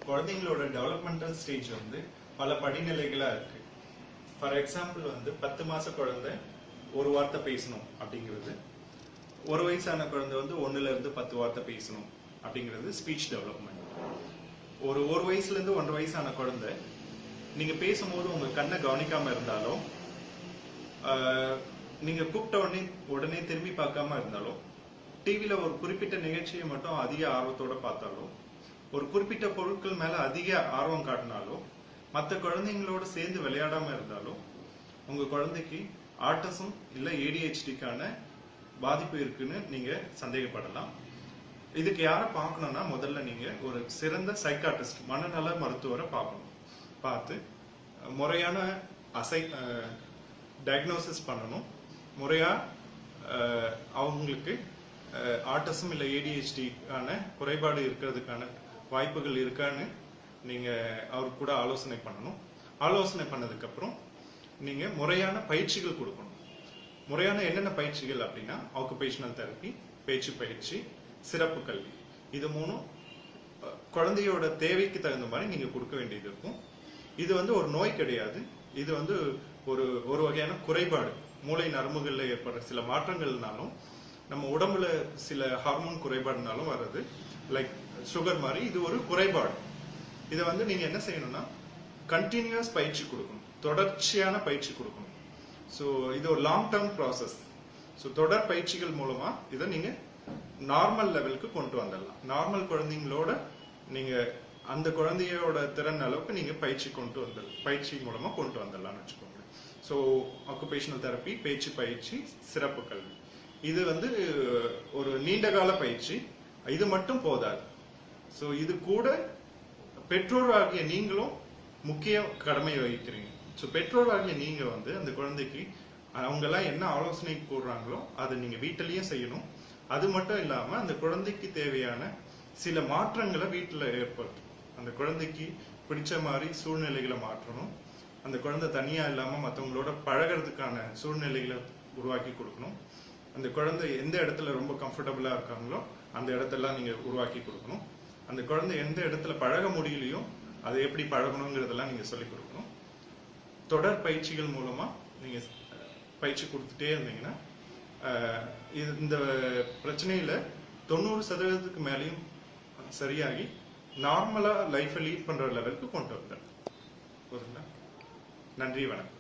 குழந்தைங்களோட developmental stage வந்து பல படிநிலைகளா இருக்கு. ஃபார் எக்ஸாம்பிள் வந்து 10 மாச குழந்தை ஒரு வார்த்தை பேசணும் அப்படிங்கிறது, ஒரு வயசான குழந்தை வந்து 1ல இருந்து 10 வார்த்தை பேசணும் அப்படிங்கிறது ஸ்பீச் டெவலப்மெண்ட். ஒரு வயசுல இருந்து 1.5 வயசான குழந்தை நீங்க பேசும்போது உங்க கண்ணை கவனிக்காம இருந்தாலும், நீங்க கூப்பிட்ட உடனே திரும்பி பார்க்காம இருந்தாலும், டிவில ஒரு குறிப்பிட்ட நிகழ்ச்சியை மட்டும் அதிக ஆர்வத்தோட பார்த்தாலும், ஒரு குறிப்பிட்ட பொருட்கள் மேல அதிக ஆர்வம் காட்டினாலும், மற்ற குழந்தைங்களோட சேர்ந்து விளையாடாம இருந்தாலும் உங்க குழந்தைக்கு ஆட்டிசம் இல்ல ADHDக்கான பாதிப்பு இருக்குன்னு நீங்க சந்தேகப்படலாம். இதுக்கு யாரை பார்க்கணும்னா, முதல்ல நீங்க ஒரு சிறந்த சைக்காட்ரிஸ்ட், மனநல மருத்துவரை பார்க்கணும். பார்த்து முறையான டயக்னோசிஸ் பண்ணணும். முறையா அவங்களுக்கு ஆட்டிசம் இல்ல ADHDக்கான குறைபாடு இருக்கிறதுக்கான வாய்ப்புகள் இருக்கான்னு நீங்க அவருக்கு கூட ஆலோசனை பண்ணணும். ஆலோசனை பண்ணதுக்கு அப்புறம் நீங்க முறையான பயிற்சிகள் கொடுக்கணும். முறையான என்னென்ன பயிற்சிகள் அப்படின்னா, ஆக்குபேஷனல் தெரப்பி, பேச்சு பயிற்சி, சிறப்பு கல்வி. இது மூணும் குழந்தையோட தேவைக்கு தகுந்த மாதிரி நீங்க கொடுக்க வேண்டியது இருக்கும். இது வந்து ஒரு நோய் கிடையாது. இது வந்து ஒரு வகையான குறைபாடு. மூளை நரம்புகள்ல ஏற்படுற சில மாற்றங்கள்னாலும், நம்ம உடம்புல சில ஹார்மோன் குறைபாடுனாலும் வர்றது, லைக் சுகர் மாதிரி. இது ஒரு குறைபாடு. இதை வந்து நீங்க என்ன செய்யணும்னா, கண்டினியூஸ் பயிற்சி கொடுக்கணும், தொடர்ச்சியான பயிற்சி கொடுக்கணும். ஸோ இது ஒரு லாங் டேர்ம் ப்ராசஸ். ஸோ தொடர் பயிற்சிகள் மூலமா இதை நீங்க நார்மல் லெவலுக்கு கொண்டு வந்துடலாம். நார்மல் குழந்தைங்களோட நீங்க அந்த குழந்தையோட திறன் அளவுக்கு நீங்க பயிற்சி மூலமா கொண்டு வந்துடலாம்னு வச்சுக்கோங்க. ஸோ ஆக்குபேஷனல் தெரப்பி, பேச்சு பயிற்சி, சிறப்பு கல்வி, இது வந்து ஒரு நீண்டகால பயிற்சி. இது மட்டும் போதாது. ஸோ இது கூட பெற்றோராகிய நீங்களும் முக்கிய கடமை வகிக்கிறீங்க. ஸோ பெற்றோராகிய நீங்க வந்து அந்த குழந்தைக்கு அவங்க எல்லாம் என்ன ஆலோசனை கூறுறாங்களோ அதை நீங்க வீட்டிலேயே செய்யணும். அது மட்டும் இல்லாம அந்த குழந்தைக்கு தேவையான சில மாற்றங்களை வீட்டுல ஏற்படுத்தும். அந்த குழந்தைக்கு பிடிச்ச மாதிரி சூழ்நிலைகளை மாற்றணும். அந்த குழந்தை தனியா இல்லாம மற்றவங்களோட பழகிறதுக்கான சூழ்நிலைகளை உருவாக்கி கொடுக்கணும். அந்த குழந்தை எந்த இடத்துல ரொம்ப கம்ஃபர்டபுளா இருக்காங்களோ அந்த இடத்தெல்லாம் நீங்க உருவாக்கி கொடுக்கணும். அந்த குழந்தை எந்த இடத்துல பழக முடியலையோ அதை எப்படி பழகணுங்கிறதெல்லாம் நீங்க சொல்லிக் கொடுக்கணும். தொடர் பயிற்சிகள் மூலமா நீங்க பயிற்சி கொடுத்துட்டே இருந்தீங்கன்னா இந்த பிரச்சனையில 90% மேலேயும் சரியாகி நார்மலா லைஃபை லீட் பண்ற லெவலுக்கு கொண்டு வந்துடலாம். நன்றி, வணக்கம்.